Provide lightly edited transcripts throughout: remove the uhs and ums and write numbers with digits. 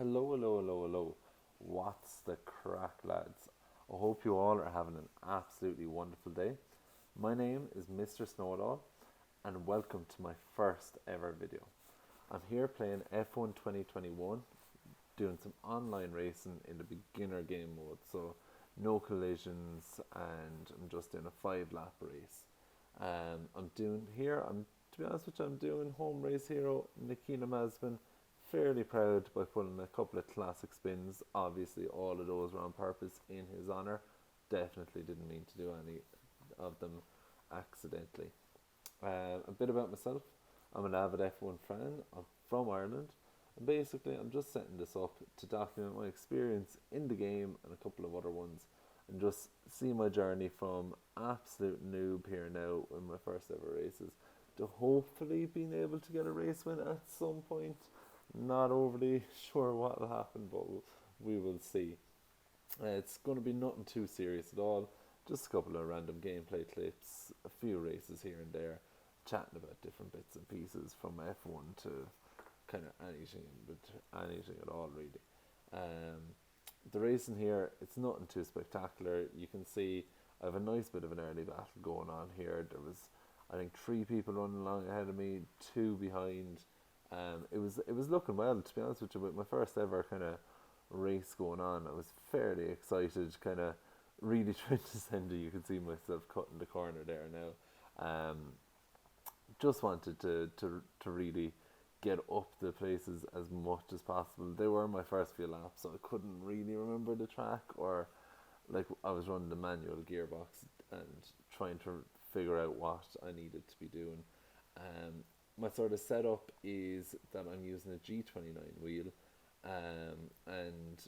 Hello, hello, hello, hello. What's the crack, lads? I hope you all are having an absolutely wonderful day. My name is Mr. Snowdall, and welcome to my first ever video. I'm here playing F1 2021, doing some online racing in the beginner game mode, so no collisions, and I'm just doing a 5 lap race. To be honest with you, I'm doing home race hero Nikita Mazepin. Fairly proud by pulling a couple of classic spins. Obviously, all of those were on purpose in his honour. Definitely didn't mean to do any of them accidentally. A bit about myself. I'm an avid F1 fan. I'm from Ireland. And basically, I'm just setting this up to document my experience in the game and a couple of other ones, and just see my journey from absolute noob here now in my first ever races to hopefully being able to get a race win at some point. Not overly sure what will happen, but we will see. It's going to be nothing too serious at all. Just a couple of random gameplay clips, a few races here and there, chatting about different bits and pieces from F1 to kind of anything, but anything at all really. Um, the racing here, it's nothing too spectacular. You can see I have a nice bit of an early battle going on here. There was, I think, 3 people running along ahead of me, 2 behind. It was looking well, to be honest with you. With my first ever kind of race going on, I was fairly excited, kind of really trying to send it. You can see myself cutting the corner there now. Just wanted to really get up the places as much as possible. They were my first few laps, so I couldn't really remember the track, or like I was running the manual gearbox and trying to figure out what I needed to be doing. My sort of setup is that I'm using a G29 wheel, and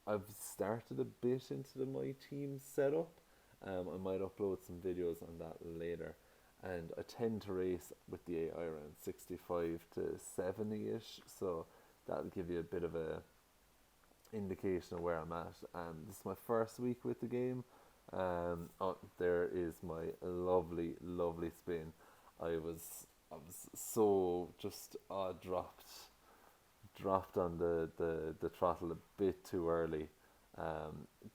I've started a bit into my team setup. I might upload some videos on that later. And I tend to race with the AI around 65 to 70 ish, so that'll give you a bit of a indication of where I'm at. This is my first week with the game. There is my lovely, lovely spin. I was so just dropped on the throttle a bit too early.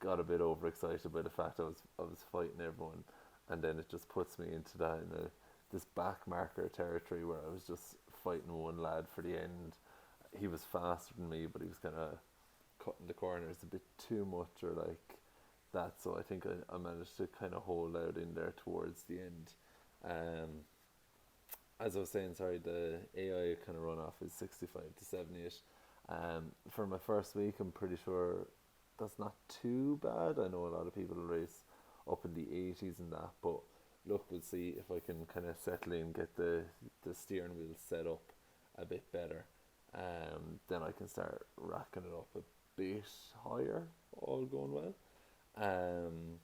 Got a bit overexcited by the fact I was fighting everyone, and then it just puts me into this back marker territory where I was just fighting one lad for the end. He was faster than me, but he was kind of cutting the corners a bit too much, or like that. So I think I managed to kind of hold out in there towards the end. Um, as I was saying, sorry, the AI kind of runoff is 65 to 70 ish. For my first week, I'm pretty sure that's not too bad. I know a lot of people race up in the 80s and that, but look, we'll see if I can kind of settle in, get the steering wheel set up a bit better. Then I can start racking it up a bit higher, all going well. Um,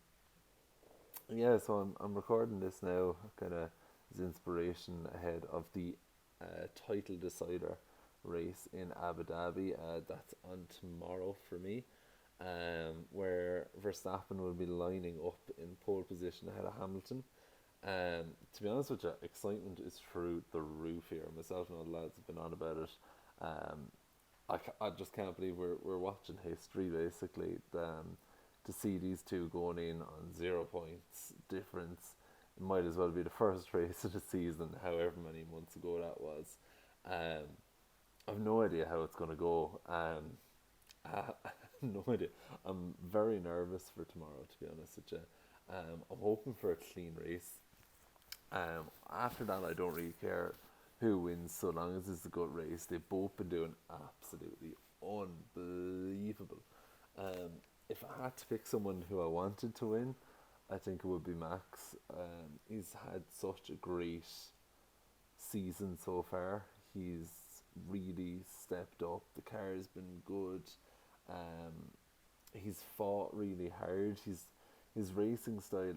yeah, so I'm recording this now, kind of as inspiration ahead of the title decider race in Abu Dhabi. That's on tomorrow for me, where Verstappen will be lining up in pole position ahead of Hamilton. To be honest with you, excitement is through the roof here. Myself and all the lads have been on about it. Um, I just can't believe we're watching history basically. To see these two going in on 0 points difference, it might as well be the first race of the season, however many months ago that was. Um, I've no idea how it's going to go. I have no idea. I'm very nervous for tomorrow, to be honest with you. I'm hoping for a clean race. After that, I don't really care who wins so long as it's a good race. They've both been doing absolutely unbelievable. Um, if I had to pick someone who I wanted to win, I think it would be Max. He's had such a great season so far. He's really stepped up. The car has been good. Um, he's fought really hard. His racing style,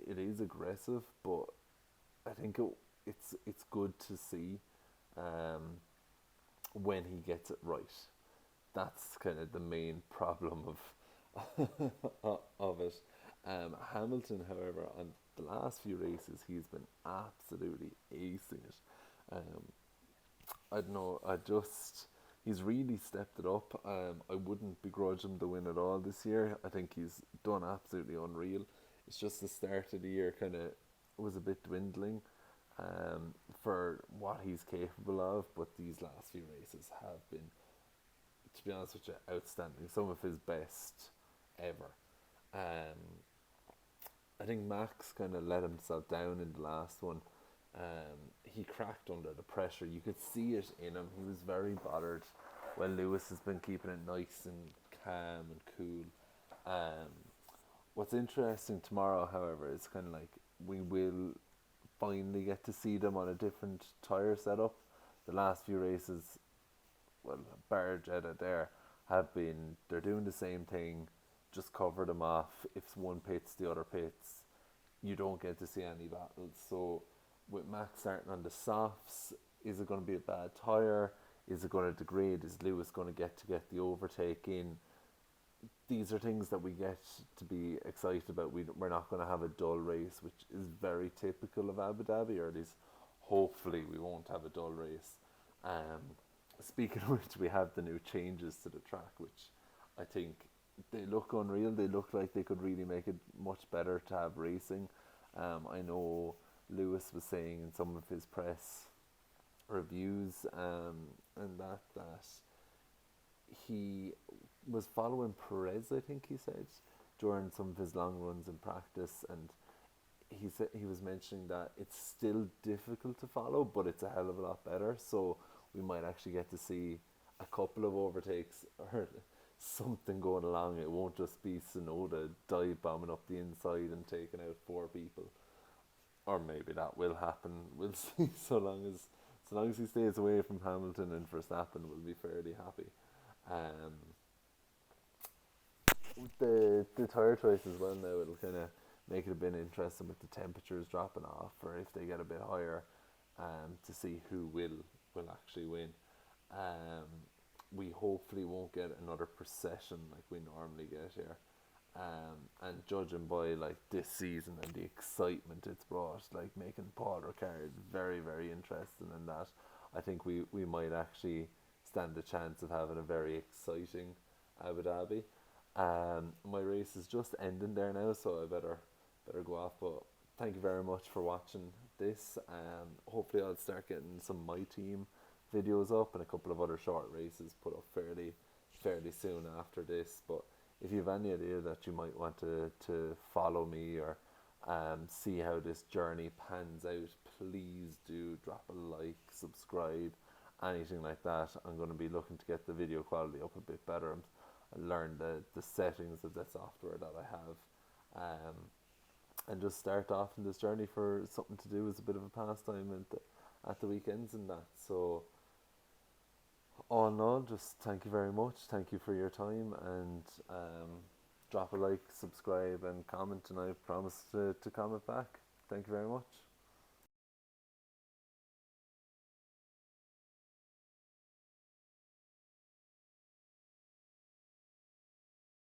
it is aggressive, but I think it's good to see um, when he gets it right. That's kind of the main problem of it. Hamilton, however, on the last few races, he's been absolutely acing it. Um, I don't know. I just he's really stepped it up. I wouldn't begrudge him the win at all this year. I think he's done absolutely unreal. It's just the start of the year kind of was a bit dwindling for what he's capable of, but these last few races have been, to be honest with you, outstanding. Some of his best ever. Um, I think Max kind of let himself down in the last one. He cracked under the pressure. You could see it in him. He was very bothered. Well, Lewis has been keeping it nice and calm and cool. Um, what's interesting tomorrow, however, is kind of like we will finally get to see them on a different tyre setup. The last few races, well, bar Jeddah there, they're doing the same thing, just cover them off. If one pits, the other pits. You don't get to see any battles. So with Max starting on the softs, is it going to be a bad tyre? Is it going to degrade? Is Lewis going to get the overtake in? These are things that we get to be excited about. We're not going to have a dull race, which is very typical of Abu Dhabi, or at least hopefully we won't have a dull race. Speaking of which, we have the new changes to the track, which I think they look unreal. They look like they could really make it much better to have racing. I know Lewis was saying in some of his press reviews and that he was following Perez, I think he said, during some of his long runs in practice, and he said he was mentioning that it's still difficult to follow, but it's a hell of a lot better. So we might actually get to see a couple of overtakes or something going along. It won't just be Tsunoda dive bombing up the inside and taking out 4 people, or maybe that will happen. We'll see. So long as he stays away from Hamilton and Verstappen, we'll be fairly happy. Um, the tyre choice as well now, it'll kind of make it a bit interesting with the temperatures dropping off, or if they get a bit higher, to see who will actually win. Um, we hopefully won't get another procession like we normally get here. And judging by like this season and the excitement it's brought, like making Paul Ricard very, very interesting in that, I think we might actually stand a chance of having a very exciting Abu Dhabi. My race is just ending there now, so I better go off. But thank you very much for watching this. Hopefully I'll start getting some my team videos up and a couple of other short races put up fairly soon after this. But if you have any idea that you might want to follow me or see how this journey pans out, please do drop a like, subscribe, anything like that. I'm going to be looking to get the video quality up a bit better. I learned the settings of the software that I have, and just start off in this journey for something to do as a bit of a pastime at the weekends and that. So all in all, just thank you very much. Thank you for your time, and drop a like, subscribe and comment, and I promise to comment back. Thank you very much.